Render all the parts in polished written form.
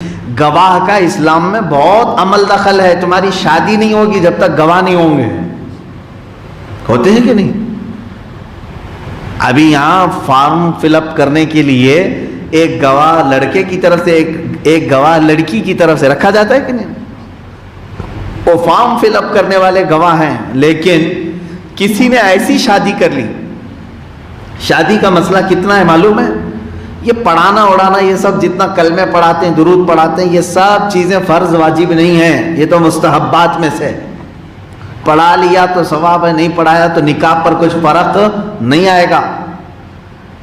گواہ کا اسلام میں بہت عمل دخل ہے. تمہاری شادی نہیں ہوگی جب تک گواہ نہیں ہوں گے. ہوتے ہیں کہ نہیں؟ ابھی یہاں فارم فل اپ کرنے کے لیے ایک گواہ لڑکے کی طرف سے ایک گواہ لڑکی کی طرف سے رکھا جاتا ہے کہ نہیں؟ وہ فارم فل اپ کرنے والے گواہ ہیں. لیکن کسی نے ایسی شادی کر لی. شادی کا مسئلہ کتنا ہے معلوم ہے؟ یہ پڑھانا اڑانا یہ سب جتنا کلمے پڑھاتے ہیں درود پڑھاتے ہیں یہ سب چیزیں فرض واجب نہیں ہیں. یہ تو مستحبات میں سے. پڑھا لیا تو ثواب ہے, نہیں پڑھایا تو نکاح پر کچھ فرق نہیں آئے گا.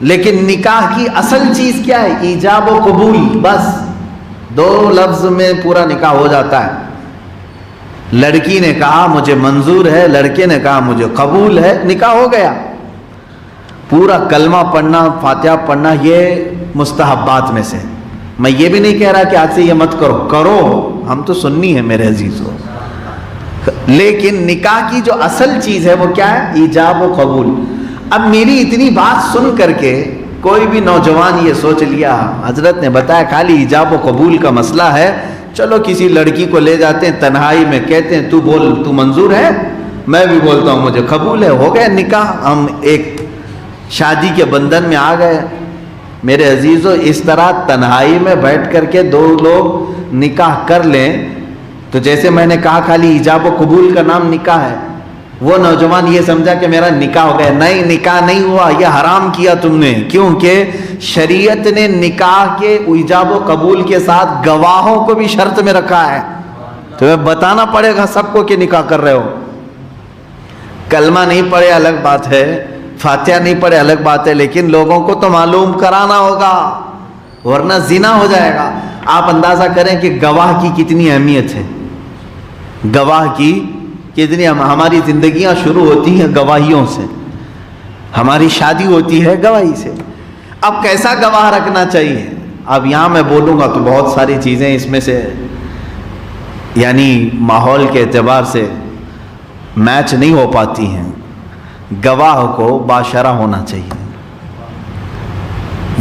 لیکن نکاح کی اصل چیز کیا ہے؟ ایجاب و قبول. بس 2 لفظ میں پورا نکاح ہو جاتا ہے. لڑکی نے کہا مجھے منظور ہے, لڑکے نے کہا مجھے قبول ہے, نکاح ہو گیا. پورا کلمہ پڑھنا فاتحہ پڑھنا یہ مستحبات میں سے. میں یہ بھی نہیں کہہ رہا کہ آج سے یہ مت کرو, کرو, ہم تو سنی ہے میرے عزیزو. لیکن نکاح کی جو اصل چیز ہے وہ کیا ہے؟ ایجاب و قبول. اب میری اتنی بات سن کر کے کوئی بھی نوجوان یہ سوچ لیا حضرت نے بتایا خالی ایجاب و قبول کا مسئلہ ہے, چلو کسی لڑکی کو لے جاتے ہیں تنہائی میں, کہتے ہیں تو بول تو منظور ہے, میں بھی بولتا ہوں مجھے قبول ہے, ہو گیا نکاح. ہم ایک شادی کے بندھن میں آ گئے. میرے عزیزو اس طرح تنہائی میں بیٹھ کر کے 2 لوگ نکاح کر لیں تو جیسے میں نے کہا خالی ایجاب و قبول کا نام نکاح ہے, وہ نوجوان یہ سمجھا کہ میرا نکاح ہو گیا. نہیں, نکاح نہیں ہوا, یہ حرام کیا تم نے. کیونکہ شریعت نے نکاح کے ایجاب و قبول کے ساتھ گواہوں کو بھی شرط میں رکھا ہے. تمہیں بتانا پڑے گا سب کو کہ نکاح کر رہے ہو. کلمہ نہیں پڑھے الگ بات ہے, فاتحہ نہیں پڑھے الگ بات ہے, لیکن لوگوں کو تو معلوم کرانا ہوگا ورنہ زنا ہو جائے گا. آپ اندازہ کریں کہ گواہ کی کتنی اہمیت ہے. گواہ کی کتنی, ہماری زندگیاں شروع ہوتی ہیں گواہیوں سے, ہماری شادی ہوتی ہے گواہی سے. اب کیسا گواہ رکھنا چاہیے؟ اب یہاں میں بولوں گا تو بہت ساری چیزیں اس میں سے یعنی ماحول کے اعتبار سے میچ نہیں ہو پاتی ہیں. گواہ کو باشرہ ہونا چاہیے,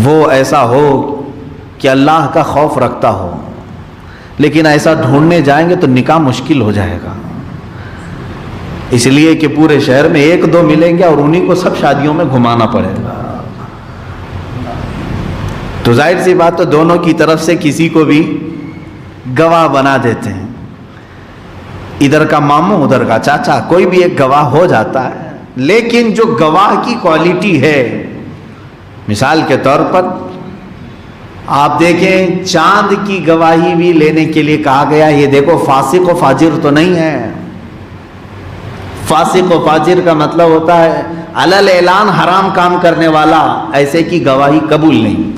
وہ ایسا ہو کہ اللہ کا خوف رکھتا ہو. لیکن ایسا ڈھونڈنے جائیں گے تو نکاح مشکل ہو جائے گا. اس لیے کہ پورے شہر میں 1-2 ملیں گے اور انہی کو سب شادیوں میں گھمانا پڑے گا. تو ظاہر سی بات تو دونوں کی طرف سے کسی کو بھی گواہ بنا دیتے ہیں. ادھر کا ماموں ادھر کا چاچا, کوئی بھی ایک گواہ ہو جاتا ہے. لیکن جو گواہ کی کوالٹی ہے, مثال کے طور پر آپ دیکھیں چاند کی گواہی بھی لینے کے لیے کہا گیا. یہ دیکھو فاسق و فاجر تو نہیں ہے. فاسق و فاجر کا مطلب ہوتا ہے علل اعلان حرام کام کرنے والا, ایسے کی گواہی قبول نہیں.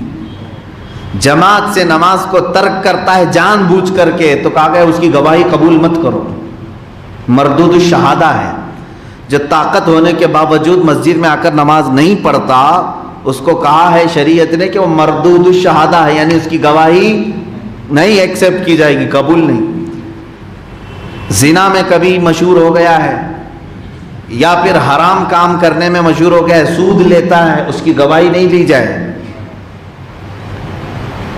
جماعت سے نماز کو ترک کرتا ہے جان بوجھ کر کے تو کہا گیا اس کی گواہی قبول مت کرو, مردود الشہادہ ہے. جو طاقت ہونے کے باوجود مسجد میں آ کر نماز نہیں پڑھتا اس کو کہا ہے شریعت نے کہ وہ مردود الشہادہ ہے, یعنی اس کی گواہی نہیں ایکسپٹ کی جائے گی, قبول نہیں. زنا میں کبھی مشہور ہو گیا ہے یا پھر حرام کام کرنے میں مشہور ہو گیا ہے, سود لیتا ہے, اس کی گواہی نہیں لی جائے.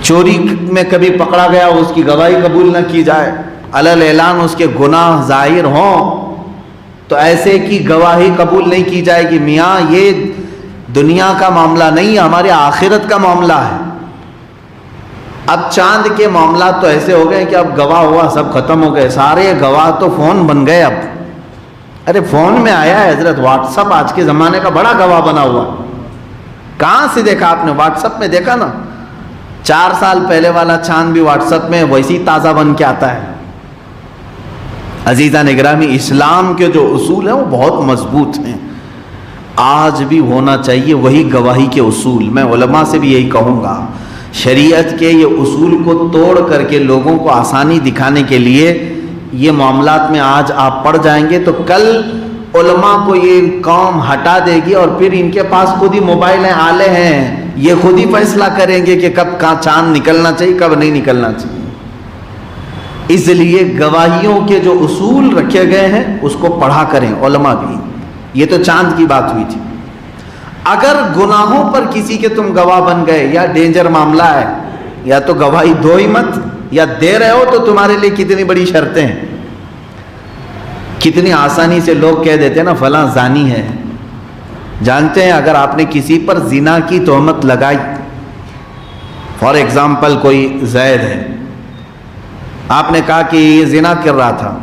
چوری میں کبھی پکڑا گیا اس کی گواہی قبول نہ کی جائے, علل اعلان اس کے گناہ ظاہر ہوں تو ایسے کی گواہی قبول نہیں کی جائے گی. میاں یہ دنیا کا معاملہ نہیں, ہمارے آخرت کا معاملہ ہے. اب چاند کے معاملات تو ایسے ہو گئے کہ اب گواہ ہوا سب ختم ہو گئے, سارے گواہ تو فون بن گئے. اب ارے فون میں آیا ہے حضرت, واٹس اپ آج کے زمانے کا بڑا گواہ بنا ہوا. کہاں سے دیکھا آپ نے؟ واٹس اپ میں دیکھا نا. 4 سال پہلے والا چاند بھی واٹس اپ میں ویسی تازہ بن کے آتا ہے. عزیزان اکرامی, اسلام کے جو اصول ہیں وہ بہت مضبوط ہیں, آج بھی ہونا چاہیے وہی گواہی کے اصول. میں علماء سے بھی یہی کہوں گا, شریعت کے یہ اصول کو توڑ کر کے لوگوں کو آسانی دکھانے کے لیے یہ معاملات میں آج آپ پڑ جائیں گے تو کل علماء کو یہ قوم ہٹا دے گی اور پھر ان کے پاس خود ہی موبائل ہیں, آلے ہیں, یہ خود ہی فیصلہ کریں گے کہ کب کہاں چاند نکلنا چاہیے کب نہیں نکلنا چاہیے. اس لیے گواہیوں کے جو اصول رکھے گئے ہیں اس کو پڑھا کریں علماء بھی. یہ تو چاند کی بات ہوئی تھی. اگر گناہوں پر کسی کے تم گواہ بن گئے یا ڈینجر معاملہ ہے, یا تو گواہی دو ہی مت, یا دے رہے ہو تو تمہارے لیے کتنی بڑی شرطیں ہیں. کتنی آسانی سے لوگ کہہ دیتے ہیں نا فلاں زانی ہے. جانتے ہیں اگر آپ نے کسی پر زنا کی تہمت لگائی، فار ایگزامپل کوئی زید ہے، آپ نے کہا کہ یہ زنا کر رہا تھا،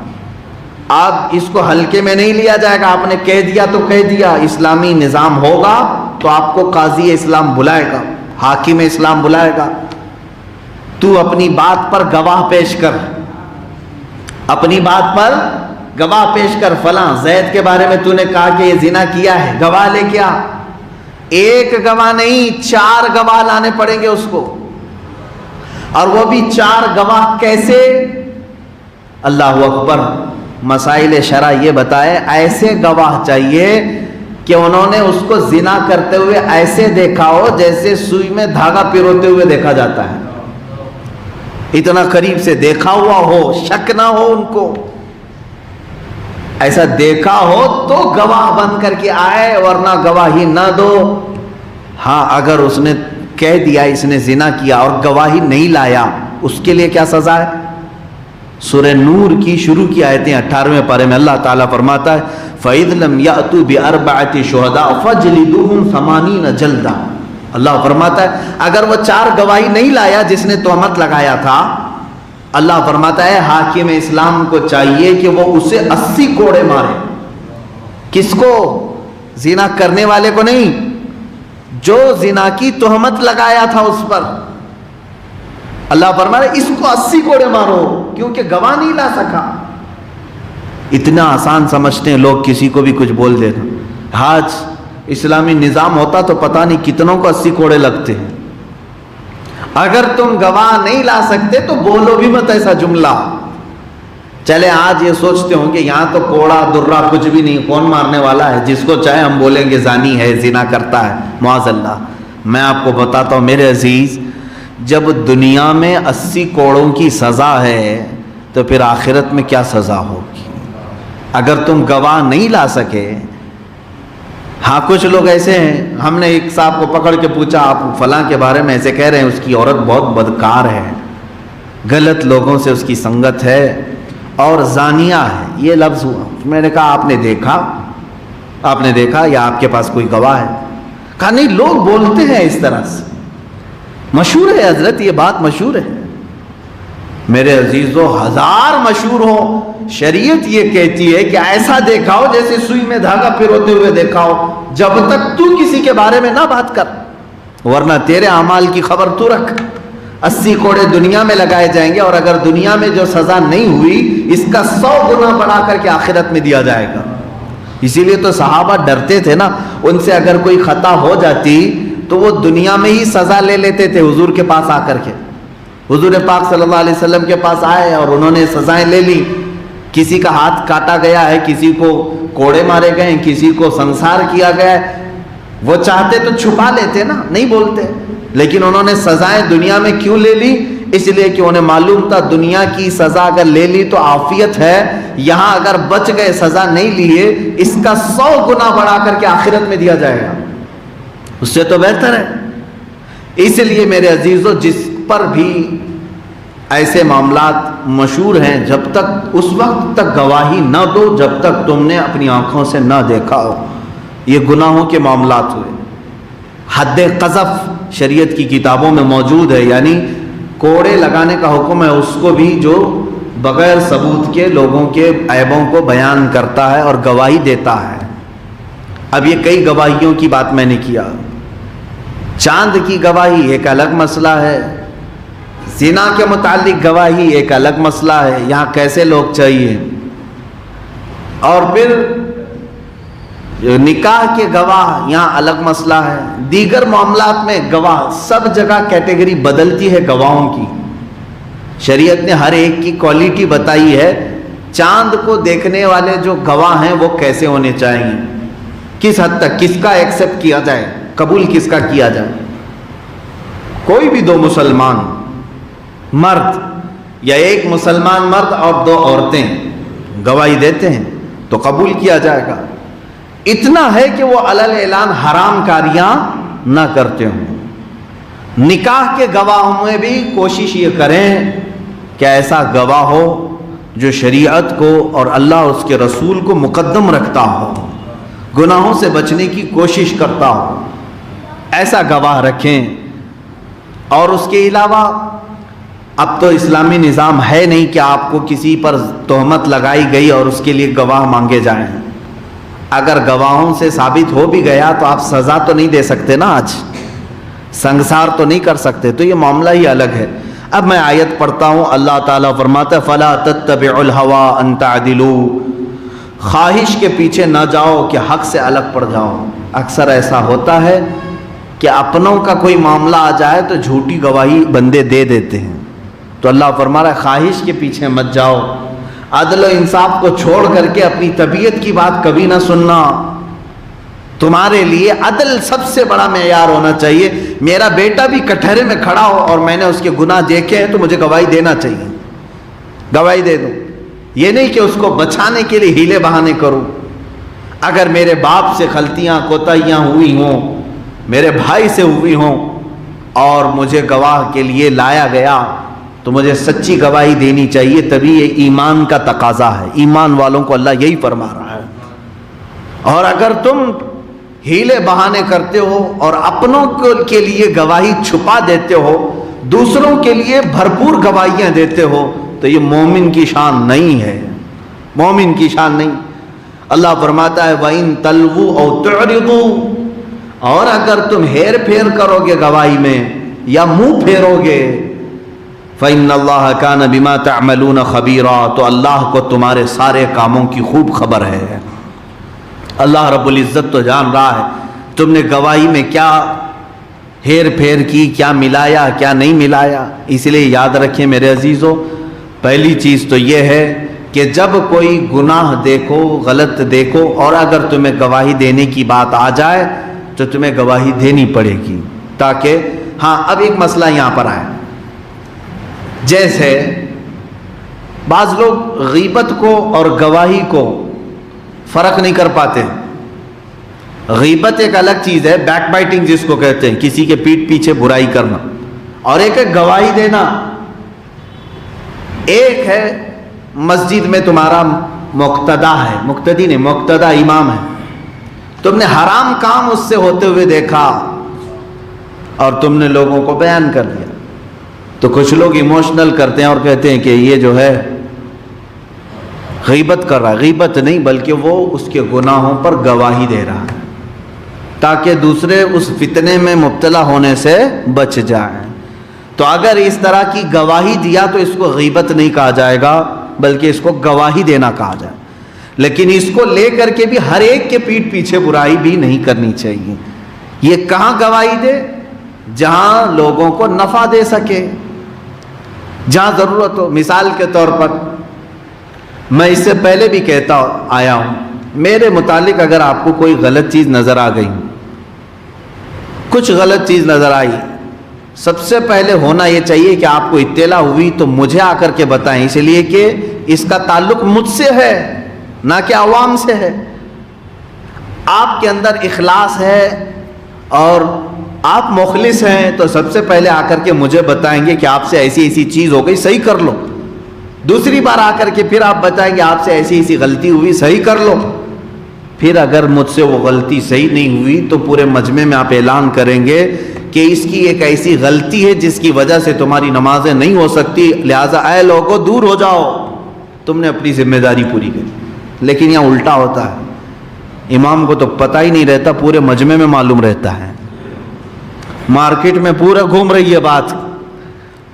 آپ اس کو ہلکے میں نہیں لیا جائے گا. آپ نے کہہ دیا تو کہہ دیا. اسلامی نظام ہوگا تو آپ کو قاضی اسلام بلائے گا، حاکم اسلام بلائے گا. تو اپنی بات پر گواہ پیش کر، اپنی بات پر گواہ پیش کر. فلاں زید کے بارے میں تو نے کہا کہ یہ زنا کیا ہے، گواہ لے کے آ. ایک گواہ نہیں، 4 گواہ لانے پڑیں گے اس کو. اور وہ بھی 4 گواہ کیسے؟ اللہ اکبر. مسائل شرع یہ بتائے ایسے گواہ چاہیے کہ انہوں نے اس کو زنا کرتے ہوئے ایسے دیکھا ہو جیسے سوئی میں دھاگا پیروتے ہوئے دیکھا جاتا ہے، اتنا قریب سے دیکھا ہوا ہو، شک نہ ہو ان کو. ایسا دیکھا ہو تو گواہ بن کر کے آئے، ورنہ گواہی نہ دو. ہاں اگر اس نے کہہ دیا اس نے زنا کیا اور گواہی نہیں لایا، اس کے لیے کیا سزا ہے؟ سورہ نور کی شروع کی آیتیں 18ویں پارے میں اللہ تعالیٰ فرماتا ہے فَإِذْ لَمْ يَأْتُوا بِأَرْبَعَةِ شُهَدَاءَ فَاجْلِدُوهُمْ 80 جلدہ. اللہ فرماتا ہے اگر وہ 4 گواہی نہیں لایا جس نے تہمت لگایا تھا، اللہ فرماتا ہے حاکم اسلام کو چاہیے کہ وہ اسے 80 کوڑے مارے. کس کو؟ زنا کرنے والے کو نہیں، جو زنا کی تہمت لگایا تھا اس پر. اللہ فرماتا ہے اس کو 80 کوڑے مارو، کیونکہ گواہ نہیں لا سکا. اتنا آسان سمجھتے ہیں لوگ کسی کو بھی کچھ بول دینا. آج اسلامی نظام ہوتا تو پتہ نہیں کتنوں کو 80 کوڑے لگتے ہیں. اگر تم گواہ نہیں لا سکتے تو بولو بھی مت ایسا جملہ. چلے آج یہ سوچتے ہوں کہ یہاں تو کوڑا درہ کچھ بھی نہیں، کون مارنے والا ہے، جس کو چاہے ہم بولیں گے زانی ہے، زنا کرتا ہے. معاذ اللہ. میں آپ کو بتاتا ہوں میرے عزیز، جب دنیا میں 80 کوڑوں کی سزا ہے تو پھر آخرت میں کیا سزا ہوگی اگر تم گواہ نہیں لا سکے. ہاں کچھ لوگ ایسے ہیں، ہم نے ایک صاحب کو پکڑ کے پوچھا آپ فلاں کے بارے میں ایسے کہہ رہے ہیں، اس کی عورت بہت بدکار ہے، غلط لوگوں سے اس کی سنگت ہے اور زانیہ ہے، یہ لفظ ہوا. میں نے کہا آپ نے دیکھا یا آپ کے پاس کوئی گواہ ہے؟ کہا نہیں، لوگ بولتے ہیں اس طرح سے، مشہور ہے حضرت، یہ بات مشہور ہے. میرے عزیزو 1000 مشہور ہو، شریعت یہ کہتی ہے کہ ایسا دیکھا ہو جیسے سوئی میں دھاگا پھروتے ہوئے دیکھا ہو، جب تک تو کسی کے بارے میں نہ بات کر، ورنہ تیرے اعمال کی خبر تو رکھ. 80 کوڑے دنیا میں لگائے جائیں گے، اور اگر دنیا میں جو سزا نہیں ہوئی اس کا 100 گنا بڑھا کر کے آخرت میں دیا جائے گا. اسی لیے تو صحابہ ڈرتے تھے نا، ان سے اگر کوئی خطا ہو جاتی تو وہ دنیا میں ہی سزا لے لیتے تھے. حضور کے پاس آ کر کے، حضور پاک صلی اللہ علیہ وسلم کے پاس آئے اور انہوں نے سزائیں لے لی. کسی کا ہاتھ کاٹا گیا ہے، کسی کو کوڑے مارے گئے ہیں، کسی کو سنسار کیا گیا ہے. وہ چاہتے تو چھپا لیتے نا، نہیں بولتے، لیکن انہوں نے سزائیں دنیا میں کیوں لے لی؟ اس لیے کہ انہیں معلوم تھا دنیا کی سزا اگر لے لی تو عافیت ہے، یہاں اگر بچ گئے سزا نہیں لیے اس کا 100 گنا بڑھا کر کے آخرت میں دیا جائے گا. اس سے تو بہتر ہے. اس لیے میرے عزیزو جس پر بھی ایسے معاملات مشہور ہیں، جب تک اس وقت تک گواہی نہ دو جب تک تم نے اپنی آنکھوں سے نہ دیکھا ہو. یہ گناہوں کے معاملات ہوئے. حد قذف شریعت کی کتابوں میں موجود ہے، یعنی کوڑے لگانے کا حکم ہے اس کو بھی جو بغیر ثبوت کے لوگوں کے عیبوں کو بیان کرتا ہے اور گواہی دیتا ہے. اب یہ کئی گواہیوں کی بات میں نے کیا. چاند کی گواہی ایک الگ مسئلہ ہے، زنا کے متعلق گواہی ایک الگ مسئلہ ہے، یہاں کیسے لوگ چاہیے. اور پھر نکاح کے گواہ یہاں الگ مسئلہ ہے. دیگر معاملات میں گواہ، سب جگہ کیٹیگری بدلتی ہے گواہوں کی. شریعت نے ہر ایک کی کوالٹی بتائی ہے. چاند کو دیکھنے والے جو گواہ ہیں وہ کیسے ہونے چاہیے، کس حد تک، کس کا ایکسپٹ کیا جائے، قبول کس کا کیا جائے. کوئی بھی 2 مسلمان مرد یا ایک مسلمان مرد اور 2 عورتیں گواہی دیتے ہیں تو قبول کیا جائے گا. اتنا ہے کہ وہ علل اعلان حرام کاریاں نہ کرتے ہوں. نکاح کے گواہوں میں بھی کوشش یہ کریں کہ ایسا گواہ ہو جو شریعت کو اور اللہ اور اس کے رسول کو مقدم رکھتا ہو، گناہوں سے بچنے کی کوشش کرتا ہو، ایسا گواہ رکھیں۔ اور اس کے علاوہ اب تو اسلامی نظام ہے نہیں کہ آپ کو کسی پر تہمت لگائی گئی اور اس کے لیے گواہ مانگے جائیں۔ اگر گواہوں سے ثابت ہو بھی گیا تو آپ سزا تو نہیں دے سکتے نا، آج سنگسار تو نہیں کر سکتے، تو یہ معاملہ ہی الگ ہے۔ اب میں آیت پڑھتا ہوں، اللہ تعالیٰ فرماتا ہے فَلَا تَتَّبِعُوا الْهَوَىٰ أَن تَعْدِلُوا، خواہش کے پیچھے نہ جاؤ کہ حق سے الگ پڑ جاؤ۔ اکثر ایسا ہوتا ہے کہ اپنوں کا کوئی معاملہ آ جائے تو جھوٹی گواہی بندے دے دیتے ہیں، تو اللہ فرما رہا ہے خواہش کے پیچھے مت جاؤ، عدل و انصاف کو چھوڑ کر کے اپنی طبیعت کی بات کبھی نہ سننا۔ تمہارے لیے عدل سب سے بڑا معیار ہونا چاہیے۔ میرا بیٹا بھی کٹہرے میں کھڑا ہو اور میں نے اس کے گناہ دیکھے ہیں تو مجھے گواہی دینا چاہیے، گواہی دے دوں، یہ نہیں کہ اس کو بچانے کے لیے ہیلے بہانے کروں۔ اگر میرے باپ سے غلطیاں کوتاہیاں ہوئی ہوں، میرے بھائی سے ہوئی ہوں اور مجھے گواہ کے لیے لایا گیا تو مجھے سچی گواہی دینی چاہیے، تبھی یہ ایمان کا تقاضا ہے۔ ایمان والوں کو اللہ یہی فرما رہا ہے۔ اور اگر تم ہیلے بہانے کرتے ہو اور اپنوں کے لیے گواہی چھپا دیتے ہو، دوسروں کے لیے بھرپور گواہیاں دیتے ہو، تو یہ مومن کی شان نہیں ہے، مومن کی شان نہیں۔ اللہ فرماتا ہے وَإِن تَلْوُوا أَوْ تُعْرِضُوا، اور اگر تم ہیر پھیر کرو گے گواہی میں یا منہ پھیرو گے، فَإِنَّ اللَّهَ كَانَ بِمَا تَعْمَلُونَ خَبِيرًا، تو اللہ کو تمہارے سارے کاموں کی خوب خبر ہے۔ اللہ رب العزت تو جان رہا ہے تم نے گواہی میں کیا ہیر پھیر کی، کیا ملایا کیا نہیں ملایا۔ اس لیے یاد رکھیں میرے عزیزو، پہلی چیز تو یہ ہے کہ جب کوئی گناہ دیکھو، غلط دیکھو، اور اگر تمہیں گواہی دینے کی بات آ جائے تو تمہیں گواہی دینی پڑے گی، تاکہ ہاں اب ایک مسئلہ یہاں پر آئے۔ جیسے بعض لوگ غیبت کو اور گواہی کو فرق نہیں کر پاتے۔ غیبت ایک الگ چیز ہے، بیک بائٹنگ جس کو کہتے ہیں، کسی کے پیٹھ پیچھے برائی کرنا، اور ایک ہے گواہی دینا۔ ایک ہے مسجد میں تمہارا مقتدا ہے، مقتدی نہیں، مقتدا امام ہے، تم نے حرام کام اس سے ہوتے ہوئے دیکھا اور تم نے لوگوں کو بیان کر دیا، تو کچھ لوگ ایموشنل کرتے ہیں اور کہتے ہیں کہ یہ جو ہے غیبت کر رہا ہے۔ غیبت نہیں، بلکہ وہ اس کے گناہوں پر گواہی دے رہا ہے تاکہ دوسرے اس فتنے میں مبتلا ہونے سے بچ جائیں۔ تو اگر اس طرح کی گواہی دیا تو اس کو غیبت نہیں کہا جائے گا، بلکہ اس کو گواہی دینا کہا جائے۔ لیکن اس کو لے کر کے بھی ہر ایک کے پیٹھ پیچھے برائی بھی نہیں کرنی چاہیے۔ یہ کہاں گواہی دے؟ جہاں لوگوں کو نفع دے سکے، جہاں ضرورت ہو۔ مثال کے طور پر میں اس سے پہلے بھی کہتا آیا ہوں، میرے متعلق اگر آپ کو کوئی غلط چیز نظر آ گئی، کچھ غلط چیز نظر آئی، سب سے پہلے ہونا یہ چاہیے کہ آپ کو اطلاع ہوئی تو مجھے آ کر کے بتائیں، اس لیے کہ اس کا تعلق مجھ سے ہے نہ کہ عوام سے ہے۔ آپ کے اندر اخلاص ہے اور آپ مخلص ہیں تو سب سے پہلے آ کر کے مجھے بتائیں گے کہ آپ سے ایسی ایسی چیز ہو گئی، صحیح کر لو۔ دوسری بار آ کر کے پھر آپ بتائیں گے آپ سے ایسی ایسی غلطی ہوئی، صحیح کر لو۔ پھر اگر مجھ سے وہ غلطی صحیح نہیں ہوئی تو پورے مجمع میں آپ اعلان کریں گے کہ اس کی ایک ایسی غلطی ہے جس کی وجہ سے تمہاری نمازیں نہیں ہو سکتی، لہٰذا اے لوگوں دور ہو جاؤ، تم نے اپنی ذمہ داری پوری کی۔ لیکن یہاں الٹا ہوتا ہے، امام کو تو پتہ ہی نہیں رہتا، پورے مجمع میں معلوم رہتا ہے، مارکیٹ میں پورا گھوم رہی ہے بات،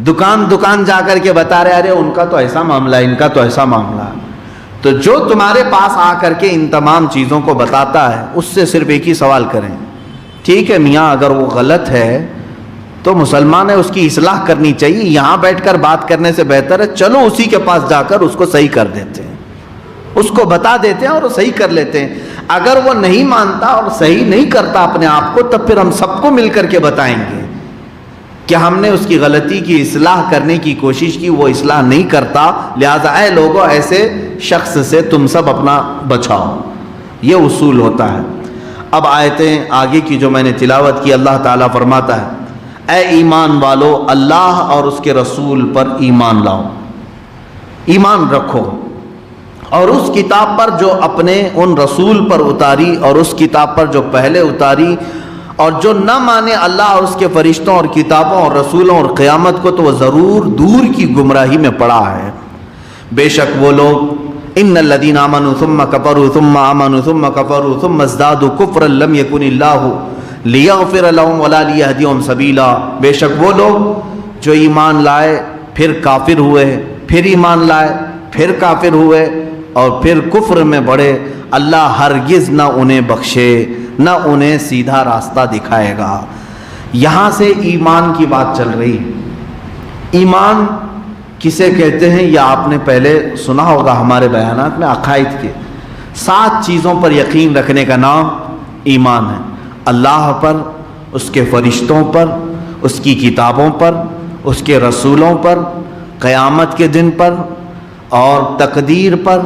دکان دکان جا کر کے بتا رہے ارے ان کا تو ایسا معاملہ ہے، ان کا تو ایسا معاملہ ہے۔ تو جو تمہارے پاس آ کر کے ان تمام چیزوں کو بتاتا ہے اس سے صرف ایک ہی سوال کریں، ٹھیک ہے میاں اگر وہ غلط ہے تو مسلمان ہے، اس کی اصلاح کرنی چاہیے، یہاں بیٹھ کر بات کرنے سے بہتر ہے چلو اسی کے پاس جا کر اس کو صحیح کر دیتے ہیں، اس کو بتا دیتے ہیں اور وہ صحیح کر لیتے ہیں۔ اگر وہ نہیں مانتا اور صحیح نہیں کرتا اپنے آپ کو، تب پھر ہم سب کو مل کر کے بتائیں گے کہ ہم نے اس کی غلطی کی اصلاح کرنے کی کوشش کی، وہ اصلاح نہیں کرتا، لہذا اے لوگوں ایسے شخص سے تم سب اپنا بچاؤ۔ یہ اصول ہوتا ہے۔ اب آیتیں آگے کی جو میں نے تلاوت کی، اللہ تعالیٰ فرماتا ہے اے ایمان والو اللہ اور اس کے رسول پر ایمان لاؤ۔ ایمان رکھو، اور اس کتاب پر جو اپنے ان رسول پر اتاری، اور اس کتاب پر جو پہلے اتاری، اور جو نہ مانے اللہ اور اس کے فرشتوں اور کتابوں اور رسولوں اور قیامت کو، تو وہ ضرور دور کی گمراہی میں پڑا ہے۔ بے شک وہ لوگ ان الذین آمنوا ثم کفروا ثم آمنوا ثم کفروا ثم ازدادوا کفرا لم یکن اللہ لیغفر لهم ولا لیہدیہم سبیلا، بے شک وہ لوگ جو ایمان لائے پھر کافر ہوئے، پھر ایمان لائے پھر کافر ہوئے اور پھر کفر میں بڑھے، اللہ ہرگز نہ انہیں بخشے، نہ انہیں سیدھا راستہ دکھائے گا۔ یہاں سے ایمان کی بات چل رہی ہے۔ ایمان کسے کہتے ہیں یہ آپ نے پہلے سنا ہوگا ہمارے بیانات میں، عقائد کے 7 چیزوں پر یقین رکھنے کا نام ایمان ہے۔ اللہ پر، اس کے فرشتوں پر، اس کی کتابوں پر، اس کے رسولوں پر، قیامت کے دن پر اور تقدیر پر،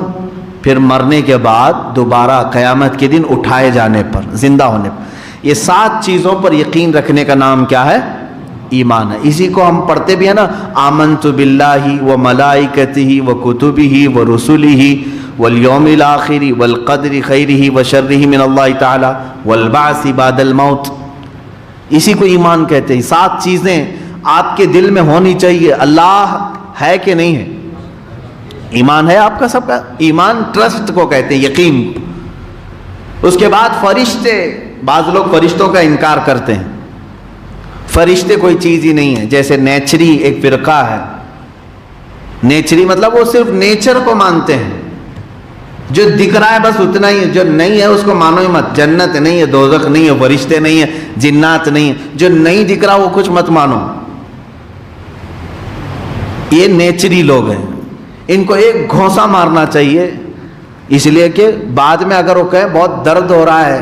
پھر مرنے کے بعد دوبارہ قیامت کے دن اٹھائے جانے پر، زندہ ہونے پر۔ یہ 7 چیزوں پر یقین رکھنے کا نام کیا ہے؟ ایمان ہے۔ اسی کو ہم پڑھتے بھی ہیں نا، آمنت باللہ و ملائکتہ و کتبہ و رسلہ والیوم الآخر والقدر خیرہ و شرہ من اللہ تعالی والبعث بعد الموت، اسی کو ایمان کہتے ہیں۔ 7 چیزیں آپ کے دل میں ہونی چاہیے۔ اللہ ہے کہ نہیں ہے؟ ایمان ہے آپ کا سب کا؟ ایمان ٹرسٹ کو کہتے ہیں، یقین۔ اس کے بعد فرشتے، بعض لوگ فرشتوں کا انکار کرتے ہیں، فرشتے کوئی چیز ہی نہیں ہے۔ جیسے نیچری ایک فرقہ ہے، نیچری مطلب وہ صرف نیچر کو مانتے ہیں، جو دکھ رہا ہے بس اتنا ہی ہے، جو نہیں ہے اس کو مانو ہی مت۔ جنت نہیں ہے، دوزخ نہیں ہے، فرشتے نہیں ہے، جنات نہیں ہے، جو نہیں دکھ رہا وہ کچھ مت مانو۔ یہ نیچری لوگ ہیں، ان کو ایک گھونسا مارنا چاہیے، اس لیے کہ بعد میں اگر وہ کہیں بہت درد ہو رہا ہے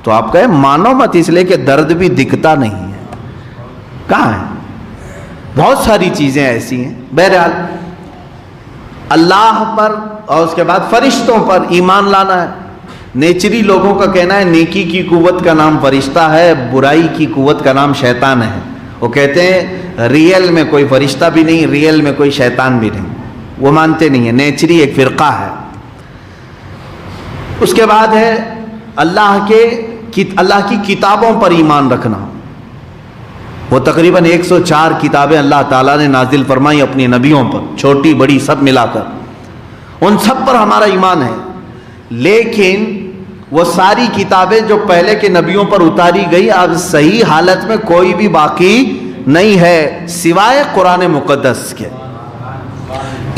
تو آپ کہیں مانو مت، اس لیے کہ درد بھی دکھتا نہیں ہے۔ کہاں ہے؟ بہت ساری چیزیں ایسی ہیں۔ بہرحال اللہ پر اور اس کے بعد فرشتوں پر ایمان لانا ہے۔ نیچری لوگوں کا کہنا ہے نیکی کی قوت کا نام فرشتہ ہے، برائی کی قوت کا نام شیطان ہے۔ وہ کہتے ہیں ریئل میں کوئی فرشتہ بھی نہیں، ریئل میں کوئی شیطان بھی نہیں، وہ مانتے نہیں ہیں۔ نیچری ایک فرقہ ہے۔ اس کے بعد ہے اللہ کی کتابوں پر ایمان رکھنا۔ وہ تقریباً 104 کتابیں اللہ تعالیٰ نے نازل فرمائی اپنی نبیوں پر، چھوٹی بڑی سب ملا کر، ان سب پر ہمارا ایمان ہے۔ لیکن وہ ساری کتابیں جو پہلے کے نبیوں پر اتاری گئی اب صحیح حالت میں کوئی بھی باقی نہیں ہے سوائے قرآن مقدس کے۔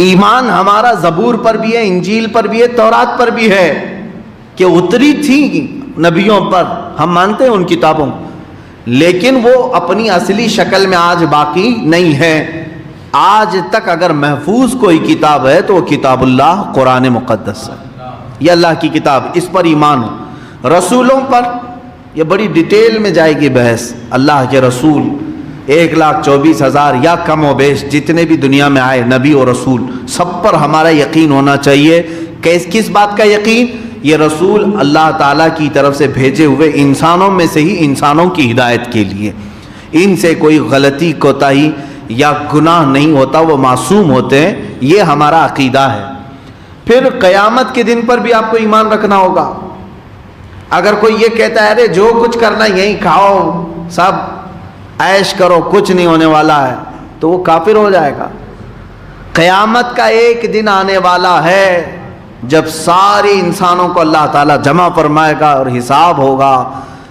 ایمان ہمارا زبور پر بھی ہے، انجیل پر بھی ہے، تورات پر بھی ہے کہ اتری تھی نبیوں پر، ہم مانتے ہیں ان کتابوں، لیکن وہ اپنی اصلی شکل میں آج باقی نہیں ہے۔ آج تک اگر محفوظ کوئی کتاب ہے تو وہ کتاب اللہ قرآن مقدس ہے، یہ اللہ کی کتاب، اس پر ایمان ہو۔ رسولوں پر یہ بڑی ڈیٹیل میں جائے گی بحث۔ اللہ کے رسول 1,24,000 یا کم و بیش جتنے بھی دنیا میں آئے نبی اور رسول، سب پر ہمارا یقین ہونا چاہیے۔ کس بات کا یقین؟ یہ رسول اللہ تعالیٰ کی طرف سے بھیجے ہوئے انسانوں میں سے ہی انسانوں کی ہدایت کے لیے، ان سے کوئی غلطی کوتاہی یا گناہ نہیں ہوتا، وہ معصوم ہوتے ہیں، یہ ہمارا عقیدہ ہے۔ پھر قیامت کے دن پر بھی آپ کو ایمان رکھنا ہوگا۔ اگر کوئی یہ کہتا ہے ارے جو کچھ کرنا یہیں کھاؤ سب عیش کرو کچھ نہیں ہونے والا ہے، تو وہ کافر ہو جائے گا۔ قیامت کا ایک دن آنے والا ہے جب سارے انسانوں کو اللہ تعالیٰ جمع فرمائے گا اور حساب ہوگا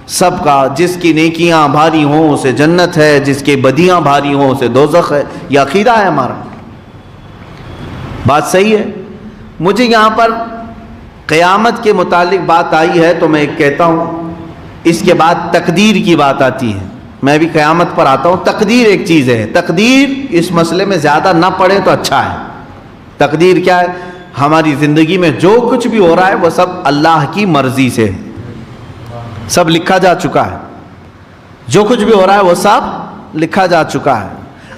سب کا، جس کی نیکیاں بھاری ہوں اسے جنت ہے، جس کی بدیاں بھاری ہوں اسے دوزخ ہے۔ یہ عقیدہ ہے ہمارا، بات صحیح ہے۔ مجھے یہاں پر قیامت کے متعلق بات آئی ہے تو میں ایک کہتا ہوں، اس کے بعد تقدیر کی بات آتی ہے، میں بھی قیامت پر آتا ہوں۔ تقدیر ایک چیز ہے، تقدیر اس مسئلے میں زیادہ نہ پڑھیں تو اچھا ہے۔ تقدیر کیا ہے؟ ہماری زندگی میں جو کچھ بھی ہو رہا ہے وہ سب اللہ کی مرضی سے ہے، سب لکھا جا چکا ہے، جو کچھ بھی ہو رہا ہے وہ سب لکھا جا چکا ہے۔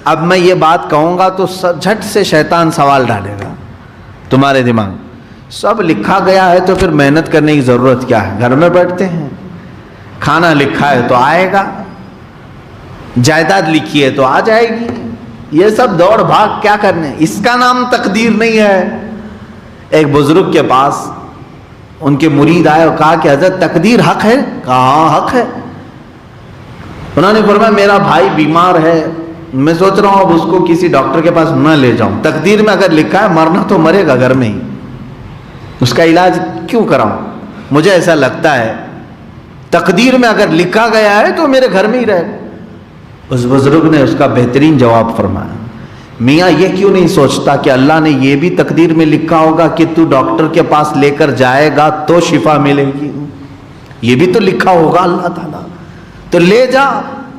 اب میں یہ بات کہوں گا تو جھٹ سے شیطان سوال ڈالے گا تمہارے دماغ، سب لکھا گیا ہے تو پھر محنت کرنے کی ضرورت کیا ہے؟ گھر میں بیٹھتے ہیں، کھانا لکھا ہے تو آئے گا، جائیداد لکھی ہے تو آ جائے گی، یہ سب دوڑ بھاگ کیا کرنے, اس کا نام تقدیر نہیں ہے. ایک بزرگ کے پاس ان کے مرید آئے اور کہا کہ حضرت تقدیر حق ہے؟ کہا ہاں حق ہے. انہوں نے فرمایا میرا بھائی بیمار ہے, میں سوچ رہا ہوں اب اس کو کسی ڈاکٹر کے پاس نہ لے جاؤں, تقدیر میں اگر لکھا ہے مرنا تو مرے گا گھر میں ہی, اس کا علاج کیوں کراؤں؟ مجھے ایسا لگتا ہے تقدیر میں اگر لکھا گیا ہے تو میرے گھر میں ہی رہے. اس بزرگ نے اس کا بہترین جواب فرمایا, میاں یہ کیوں نہیں سوچتا کہ اللہ نے یہ بھی تقدیر میں لکھا ہوگا کہ تو ڈاکٹر کے پاس لے کر جائے گا تو شفا ملے گی, یہ بھی تو لکھا ہوگا اللہ تعالیٰ, تو لے جا,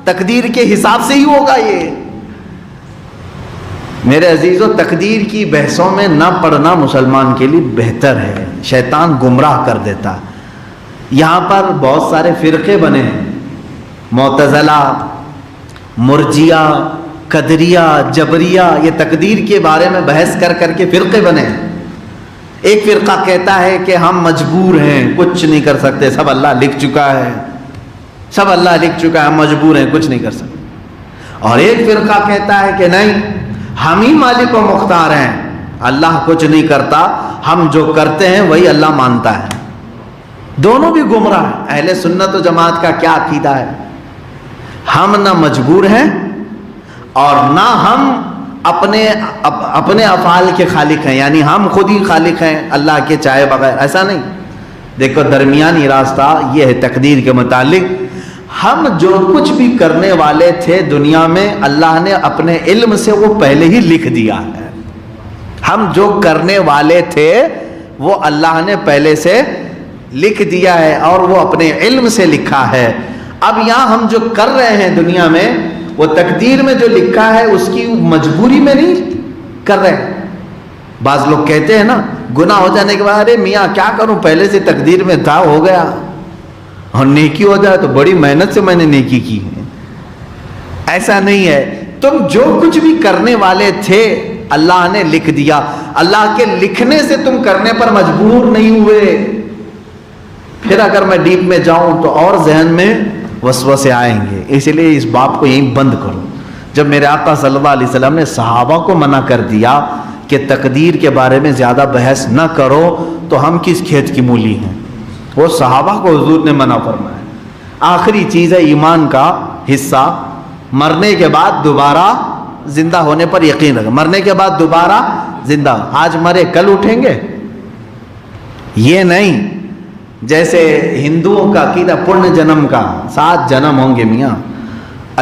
تقدیر کے حساب سے ہی ہوگا. یہ میرے عزیزو, تقدیر کی بحثوں میں نہ پڑھنا مسلمان کے لیے بہتر ہے, شیطان گمراہ کر دیتا. یہاں پر بہت سارے فرقے بنے ہیں, معتزلہ, مرجیہ, قدریہ, جبریہ, یہ تقدیر کے بارے میں بحث کر کر کے فرقے بنے ہیں. ایک فرقہ کہتا ہے کہ ہم مجبور ہیں, کچھ نہیں کر سکتے, سب اللہ لکھ چکا ہے, سب اللہ لکھ چکا ہے, ہم مجبور ہیں, کچھ نہیں کر سکتے. اور ایک فرقہ کہتا ہے کہ نہیں, ہم ہی مالک و مختار ہیں, اللہ کچھ نہیں کرتا, ہم جو کرتے ہیں وہی اللہ مانتا ہے. دونوں بھی گمراہ ہیں. اہل سنت و جماعت کا کیا عقیدہ ہے؟ ہم نہ مجبور ہیں اور نہ ہم اپنے افعال کے خالق ہیں, یعنی ہم خود ہی خالق ہیں اللہ کے چاہے بغیر, ایسا نہیں. دیکھو درمیانی راستہ یہ ہے تقدیر کے متعلق. ہم جو کچھ بھی کرنے والے تھے دنیا میں, اللہ نے اپنے علم سے وہ پہلے ہی لکھ دیا ہے. ہم جو کرنے والے تھے وہ اللہ نے پہلے سے لکھ دیا ہے اور وہ اپنے علم سے لکھا ہے. اب یہاں ہم جو کر رہے ہیں دنیا میں, وہ تقدیر میں جو لکھا ہے اس کی مجبوری میں نہیں کر رہے. بعض لوگ کہتے ہیں نا, گناہ ہو جانے کے بعد ارے میاں کیا کروں, پہلے سے تقدیر میں تھا, ہو گیا, اور نیکی ہو جائے تو بڑی محنت سے میں نے نیکی کی ہے. ایسا نہیں ہے. تم جو کچھ بھی کرنے والے تھے اللہ نے لکھ دیا. اللہ کے لکھنے سے تم کرنے پر مجبور نہیں ہوئے. پھر اگر میں ڈیپ میں جاؤں تو اور ذہن میں وسوسے آئیں گے, اسی لیے اس باب کو یہیں بند کرو. جب میرے آقا صلی اللہ علیہ وسلم نے صحابہ کو منع کر دیا کہ تقدیر کے بارے میں زیادہ بحث نہ کرو, تو ہم کس کھیت کی مولی ہیں؟ وہ صحابہ کو حضور نے منع فرمایا. آخری چیز ہے ایمان کا حصہ, مرنے کے بعد دوبارہ زندہ ہونے پر یقین رکھیں. مرنے کے بعد دوبارہ زندہ, آج مرے کل اٹھیں گے, یہ نہیں. جیسے ہندوؤں کا عقیدہ پرن جنم کا, 7 جنم ہوں گے میاں,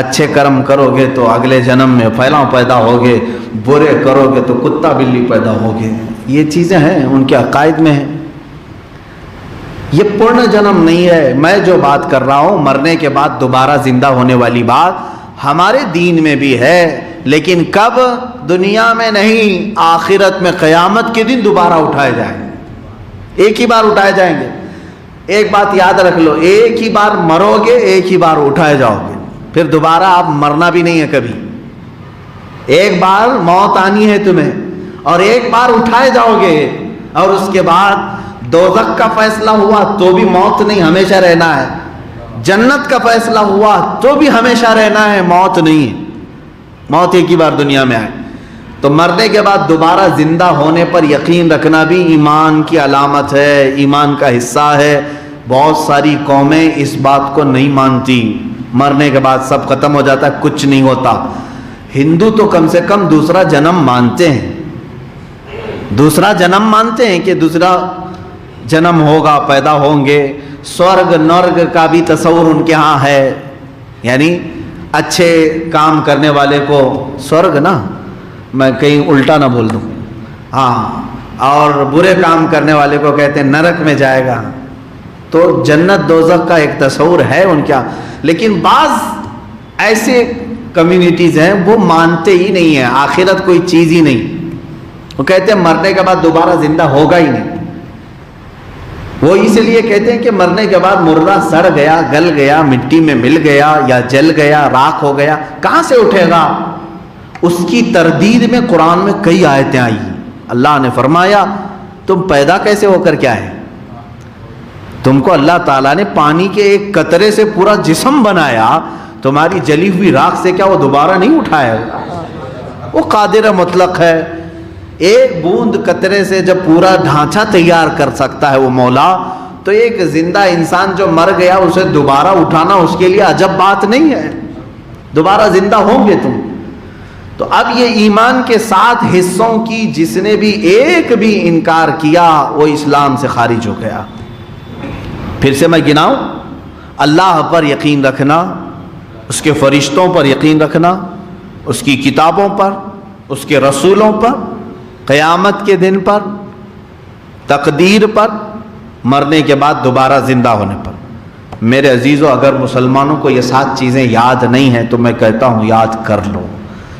اچھے کرم کرو گے تو اگلے جنم میں پھیلاؤ پیدا ہوگے, برے کرو گے تو کتا بلی پیدا ہوگے. یہ چیزیں ہیں ان کے عقائد میں ہیں. یہ پرن جنم نہیں ہے. میں جو بات کر رہا ہوں مرنے کے بعد دوبارہ زندہ ہونے والی بات ہمارے دین میں بھی ہے, لیکن کب؟ دنیا میں نہیں, آخرت میں قیامت کے دن دوبارہ اٹھائے جائیں گے. ایک ہی بار اٹھائے جائیں گے. ایک بات یاد رکھ لو, ایک ہی بار مرو گے, ایک ہی بار اٹھائے جاؤ گے, پھر دوبارہ آپ مرنا بھی نہیں ہے کبھی. ایک بار موت آنی ہے تمہیں, اور ایک بار اٹھائے جاؤ گے, اور اس کے بعد دوزخ کا فیصلہ ہوا تو بھی موت نہیں, ہمیشہ رہنا ہے. جنت کا فیصلہ ہوا تو بھی ہمیشہ رہنا ہے, موت نہیں ہے. موت ایک ہی بار دنیا میں آئے. تو مرنے کے بعد دوبارہ زندہ ہونے پر یقین رکھنا بھی ایمان کی علامت ہے, ایمان کا حصہ ہے. بہت ساری قومیں اس بات کو نہیں مانتی, مرنے کے بعد سب ختم ہو جاتا ہے, کچھ نہیں ہوتا. ہندو تو کم سے کم دوسرا جنم مانتے ہیں, دوسرا جنم مانتے ہیں کہ دوسرا جنم ہوگا, پیدا ہوں گے. سورگ نرگ کا بھی تصور ان کے ہاں ہے, یعنی اچھے کام کرنے والے کو سورگ نا, میں کہیں الٹا نہ بول دوں, ہاں, اور برے کام کرنے والے کو کہتے ہیں نرک میں جائے گا. تو جنت دوزخ کا ایک تصور ہے ان کا. لیکن بعض ایسے کمیونٹیز ہیں وہ مانتے ہی نہیں ہیں, آخرت کوئی چیز ہی نہیں. وہ کہتے ہیں مرنے کے بعد دوبارہ زندہ ہوگا ہی نہیں. وہ اس لیے کہتے ہیں کہ مرنے کے بعد مردہ سڑ گیا, گل گیا, مٹی میں مل گیا یا جل گیا, راکھ ہو گیا, کہاں سے اٹھے گا؟ اس کی تردید میں قرآن میں کئی آیتیں آئی. اللہ نے فرمایا تم پیدا کیسے ہو کر کیا ہے؟ تم کو اللہ تعالیٰ نے پانی کے ایک قطرے سے پورا جسم بنایا, تمہاری جلی ہوئی راکھ سے کیا وہ دوبارہ نہیں اٹھائے گا؟ وہ قادر مطلق ہے. ایک بوند قطرے سے جب پورا ڈھانچہ تیار کر سکتا ہے وہ مولا، تو ایک زندہ انسان جو مر گیا اسے دوبارہ اٹھانا اس کے لیے عجب بات نہیں ہے. دوبارہ زندہ ہوں گے تم. تو اب یہ ایمان کے 7 حصوں کی جس نے بھی ایک بھی انکار کیا وہ اسلام سے خارج ہو گیا. پھر سے میں گناؤں: اللہ پر یقین رکھنا، اس کے فرشتوں پر یقین رکھنا، اس کی کتابوں پر، اس کے رسولوں پر، قیامت کے دن پر، تقدیر پر، مرنے کے بعد دوبارہ زندہ ہونے پر. میرے عزیزو، اگر مسلمانوں کو یہ 7 چیزیں یاد نہیں ہیں تو میں کہتا ہوں یاد کر لو.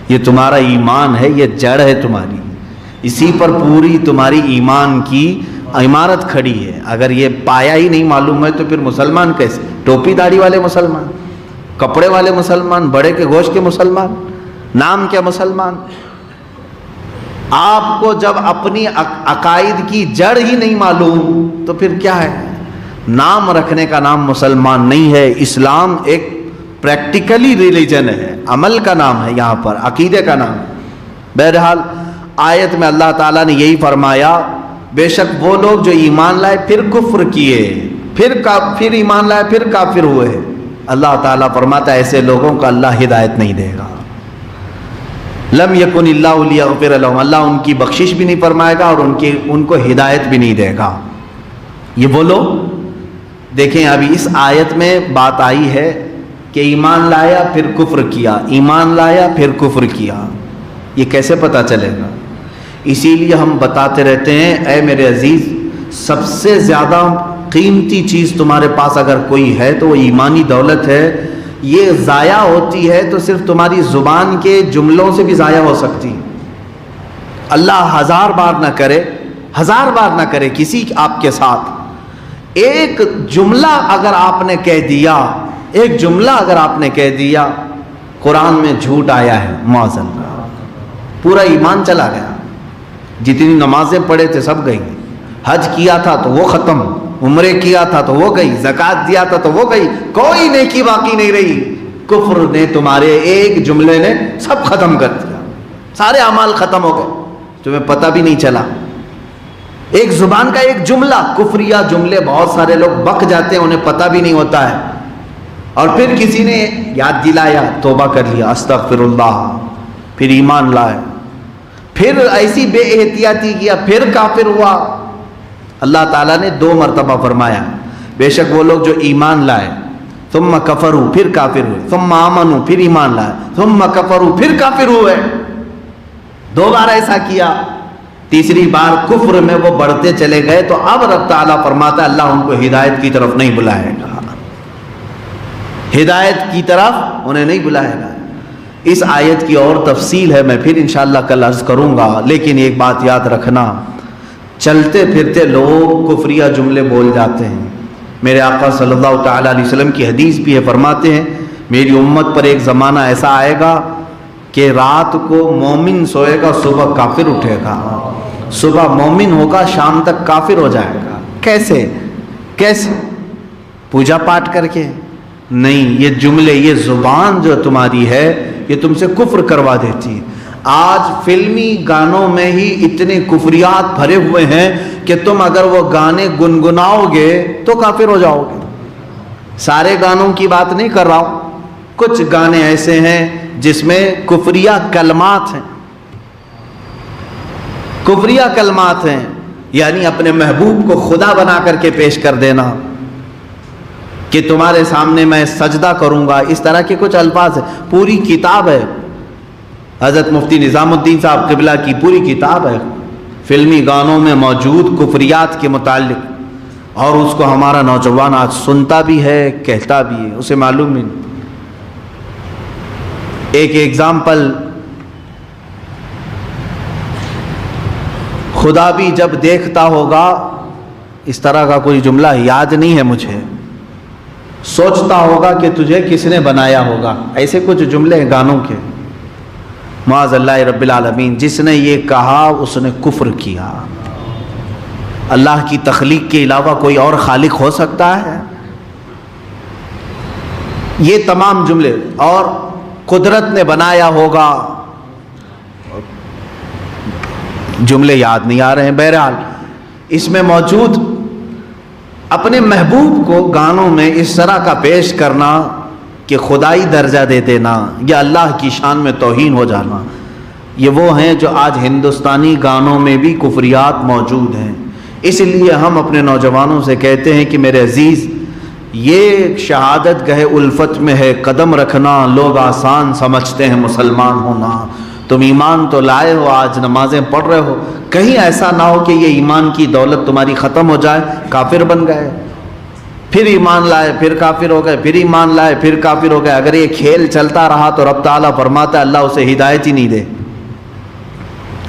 یہ تمہارا ایمان ہے، یہ جڑ ہے تمہاری، اسی پر پوری تمہاری ایمان کی عمارت کھڑی ہے. اگر یہ پایا ہی نہیں معلوم ہے تو پھر مسلمان کیسے؟ ٹوپی داڑھی والے مسلمان، کپڑے والے مسلمان، بڑے کے گوشت کے مسلمان، نام کیا مسلمان؟ آپ کو جب اپنی عقائد کی جڑ ہی نہیں معلوم تو پھر کیا ہے؟ نام رکھنے کا نام مسلمان نہیں ہے. اسلام ایک پریکٹیکلی ریلیجن ہے، عمل کا نام ہے، یہاں پر عقیدے کا نام. بہرحال آیت میں اللہ تعالیٰ نے یہی فرمایا: بے شک وہ لوگ جو ایمان لائے پھر کفر کیے، پھر ایمان لائے پھر کافر ہوئے. اللہ تعالیٰ فرماتا ہے ایسے لوگوں کو اللہ ہدایت نہیں دے گا. لم یکن اللہ لیغفر لہم، اللہ ان کی بخشش بھی نہیں فرمائے گا اور ان کو ہدایت بھی نہیں دے گا. یہ وہ لوگ دیکھیں، ابھی اس آیت میں بات آئی ہے کہ ایمان لایا پھر کفر کیا، ایمان لایا پھر کفر کیا. یہ کیسے پتہ چلے گا؟ اسی لیے ہم بتاتے رہتے ہیں اے میرے عزیز، سب سے زیادہ قیمتی چیز تمہارے پاس اگر کوئی ہے تو وہ ایمانی دولت ہے. یہ ضائع ہوتی ہے تو صرف تمہاری زبان کے جملوں سے بھی ضائع ہو سکتی. اللہ 1000 بار نہ کرے، 1000 بار نہ کرے کسی آپ کے ساتھ، ایک جملہ اگر آپ نے کہہ دیا، ایک جملہ اگر آپ نے کہہ دیا، قرآن میں جھوٹ آیا ہے، معاذ اللہ، پورا ایمان چلا گیا. جتنی نمازیں پڑھے تھے سب گئی، حج کیا تھا تو وہ ختم، عمرے کیا تھا تو وہ گئی، زکوٰۃ دیا تھا تو وہ گئی، کوئی نیکی باقی نہیں رہی. کفر نے تمہارے ایک جملے نے سب ختم کر دیا، سارے اعمال ختم ہو گئے، تمہیں پتہ بھی نہیں چلا. ایک زبان کا ایک جملہ، کفریہ جملے بہت سارے لوگ بک جاتے ہیں، انہیں پتہ بھی نہیں ہوتا ہے، اور پھر کسی نے یاد دلایا، توبہ کر لیا، استغفر اللہ، پھر ایمان لائے، پھر ایسی بے احتیاطی کیا، پھر کافر ہوا. اللہ تعالیٰ نے 2 مرتبہ فرمایا بے شک وہ لوگ جو ایمان لائے ثم کفروا، پھر کافر ہوئے، ثم آمنوا، پھر ایمان لائے، ثم کفروا، پھر کافر ہوئے. 2 بار ایسا کیا. تیسری بار کفر میں وہ بڑھتے چلے گئے تو اب رب تعالیٰ فرماتا ہے اللہ ان کو ہدایت کی طرف نہیں بلائے گا، ہدایت کی طرف انہیں نہیں بلائے گا. اس آیت کی اور تفصیل ہے، میں پھر انشاءاللہ کل عرض کروں گا، لیکن ایک بات یاد رکھنا، چلتے پھرتے لوگ کفریہ جملے بول جاتے ہیں. میرے آقا صلی اللہ تعالیٰ علیہ وسلم کی حدیث بھی ہے، فرماتے ہیں میری امت پر ایک زمانہ ایسا آئے گا کہ رات کو مومن سوئے گا، صبح کافر اٹھے گا، صبح مومن ہوگا، شام تک کافر ہو جائے گا. کیسے؟ پوجا پاٹ کر کے نہیں. یہ جملے، یہ زبان جو تمہاری ہے یہ تم سے کفر کروا دیتی ہے. آج فلمی گانوں میں ہی اتنے کفریات بھرے ہوئے ہیں کہ تم اگر وہ گانے گنگناؤ گے تو کافر ہو جاؤ گے. سارے گانوں کی بات نہیں کر رہا ہوں، کچھ گانے ایسے ہیں جس میں کفریہ کلمات ہیں، کفریہ کلمات ہیں، یعنی اپنے محبوب کو خدا بنا کر کے پیش کر دینا کہ تمہارے سامنے میں سجدہ کروں گا، اس طرح کے کچھ الفاظ ہیں. پوری کتاب ہے، حضرت مفتی نظام الدین صاحب قبلہ کی پوری کتاب ہے فلمی گانوں میں موجود کفریات کے متعلق، اور اس کو ہمارا نوجوان آج سنتا بھی ہے، کہتا بھی ہے، اسے معلوم ہی نہیں. ایک ایگزامپل، خدا بھی جب دیکھتا ہوگا، اس طرح کا کوئی جملہ یاد نہیں ہے مجھے، سوچتا ہوگا کہ تجھے کس نے بنایا ہوگا، ایسے کچھ جملے ہیں گانوں کے. معاذ اللہ رب العالمین، جس نے یہ کہا اس نے کفر کیا. اللہ کی تخلیق کے علاوہ کوئی اور خالق ہو سکتا ہے؟ یہ تمام جملے، اور قدرت نے بنایا ہوگا، جملے یاد نہیں آ رہے ہیں. بہرحال اس میں موجود اپنے محبوب کو گانوں میں اس طرح کا پیش کرنا کہ خدائی درجہ دے دینا یا اللہ کی شان میں توہین ہو جانا، یہ وہ ہیں جو آج ہندوستانی گانوں میں بھی کفریات موجود ہیں. اس لیے ہم اپنے نوجوانوں سے کہتے ہیں کہ میرے عزیز، یہ شہادت گہ الفت میں ہے قدم رکھنا، لوگ آسان سمجھتے ہیں مسلمان ہونا. تم ایمان تو لائے ہو، آج نمازیں پڑھ رہے ہو، کہیں ایسا نہ ہو کہ یہ ایمان کی دولت تمہاری ختم ہو جائے، کافر بن گئے، پھر ایمان لائے پھر کافر ہو گئے، پھر ایمان لائے پھر کافر ہو گئے. اگر یہ کھیل چلتا رہا تو رب تعالیٰ فرماتا ہے اللہ اسے ہدایت ہی نہیں دے،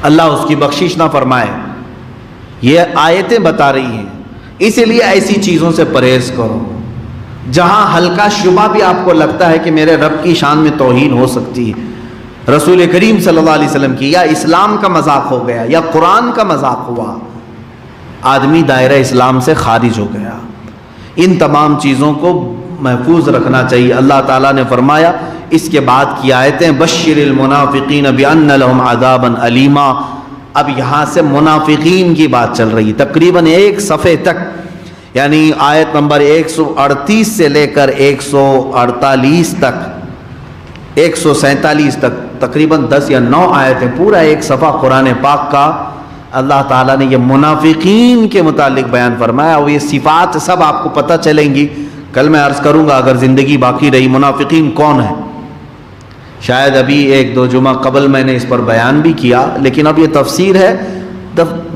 اللہ اس کی بخشش نہ فرمائے. یہ آیتیں بتا رہی ہیں. اسی لیے ایسی چیزوں سے پرہیز کرو جہاں ہلکا شبہ بھی آپ کو لگتا ہے کہ میرے رب کی شان میں توہین ہو سکتی ہے، رسول کریم صلی اللہ علیہ وسلم کی، یا اسلام کا مذاق ہو گیا یا قرآن کا مذاق ہوا، آدمی دائرہ اسلام سے خارج ہو گیا. ان تمام چیزوں کو محفوظ رکھنا چاہیے. اللہ تعالیٰ نے فرمایا اس کے بعد کی آیتیں بشر المنافقین بان لهم عذابا الیما. اب یہاں سے منافقین کی بات چل رہی ہے تقریباً ایک صفحے تک، یعنی آیت نمبر 138 سے لے کر 148 تک 147 تک، تقریباً 10 یا 9 آیتیں، پورا ایک صفحہ قرآن پاک کا اللہ تعالیٰ نے یہ منافقین کے متعلق بیان فرمایا. اور یہ صفات سب آپ کو پتہ چلیں گی. کل میں عرض کروں گا اگر زندگی باقی رہی منافقین کون ہیں. شاید ابھی 1-2 جمعہ قبل میں نے اس پر بیان بھی کیا، لیکن اب یہ تفسیر ہے،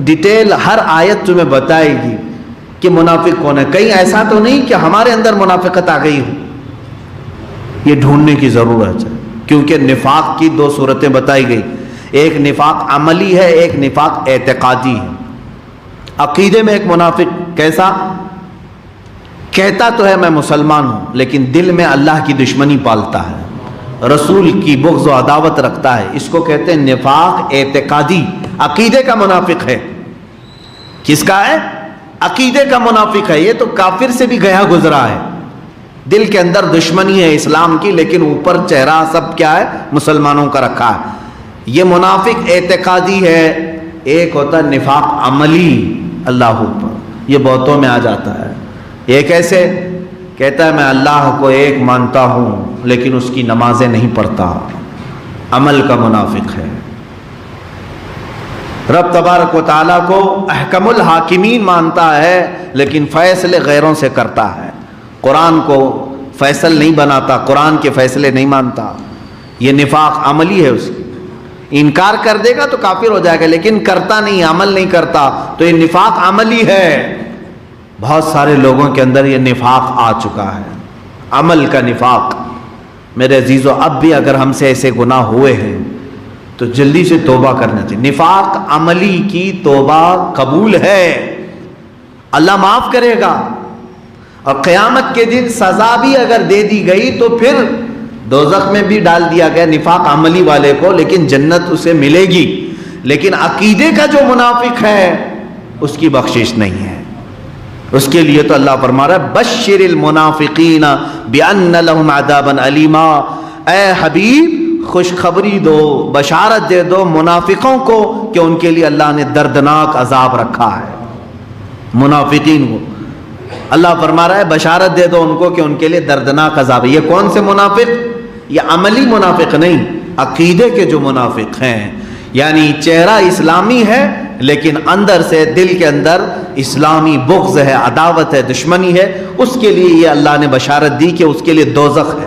ڈیٹیل ہر آیت تمہیں بتائے گی کہ منافق کون ہے. کہیں ایسا تو نہیں کہ ہمارے اندر منافقت آ گئی ہو، یہ ڈھونڈنے کی ضرورت ہے. کیونکہ نفاق کی 2 صورتیں بتائی گئی، ایک نفاق عملی ہے، ایک نفاق اعتقادی ہے. عقیدے میں ایک منافق کیسا؟ کہتا تو ہے میں مسلمان ہوں لیکن دل میں اللہ کی دشمنی پالتا ہے، رسول کی بغض و عداوت رکھتا ہے. اس کو کہتے ہیں نفاق اعتقادی. عقیدے کا منافق ہے. کس کا ہے؟ عقیدے کا منافق ہے. یہ تو کافر سے بھی گیا گزرا ہے، دل کے اندر دشمنی ہے اسلام کی، لیکن اوپر چہرہ سب کیا ہے؟ مسلمانوں کا رکھا ہے. یہ منافق اعتقادی ہے. ایک ہوتا ہے نفاق عملی، اللہ پر، یہ بہتوں میں آ جاتا ہے. یہ کیسے؟ کہتا ہے میں اللہ کو ایک مانتا ہوں لیکن اس کی نمازیں نہیں پڑھتا، عمل کا منافق ہے. رب تبارک و تعالیٰ کو احکم الحاکمین مانتا ہے لیکن فیصلے غیروں سے کرتا ہے. قرآن کو فیصل نہیں بناتا، قرآن کے فیصلے نہیں مانتا. یہ نفاق عملی ہے. اس کی انکار کر دے گا تو کافر ہو جائے گا، لیکن کرتا نہیں، عمل نہیں کرتا، تو یہ نفاق عملی ہے. بہت سارے لوگوں کے اندر یہ نفاق آ چکا ہے، عمل کا نفاق. میرے عزیزو، اب بھی اگر ہم سے ایسے گناہ ہوئے ہیں تو جلدی سے توبہ کرنا چاہیے. نفاق عملی کی توبہ قبول ہے، اللہ معاف کرے گا. اور قیامت کے دن سزا بھی اگر دے دی گئی تو پھر دوزخ میں بھی ڈال دیا گیا نفاق عملی والے کو، لیکن جنت اسے ملے گی. لیکن عقیدے کا جو منافق ہے اس کی بخشش نہیں ہے. اس کے لیے تو اللہ فرما رہا ہے بشر المنافقین بان لهم عذابا الیما. اے حبیب خوشخبری دو، بشارت دے دو منافقوں کو کہ ان کے لیے اللہ نے دردناک عذاب رکھا ہے. منافقین کو اللہ فرما رہا ہے بشارت دے دو ان کو کہ ان کے لیے دردناک عذاب ہے. یہ کون سے منافق؟ یہ عملی منافق نہیں، عقیدے کے جو منافق ہیں، یعنی چہرہ اسلامی ہے لیکن اندر سے دل کے اندر اسلامی بغض ہے، عداوت ہے، دشمنی ہے. اس کے لیے یہ اللہ نے بشارت دی کہ اس کے لیے دوزخ ہے.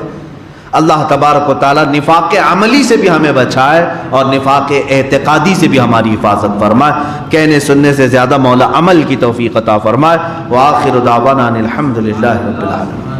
اللہ تبارک و تعالیٰ نفاق عملی سے بھی ہمیں بچائے اور نفاق اعتقادی سے بھی ہماری حفاظت فرمائے. کہنے سننے سے زیادہ مولا عمل کی توفیق عطا فرمائے. وآخر دعوانا ان الحمد للہ رب العالمین.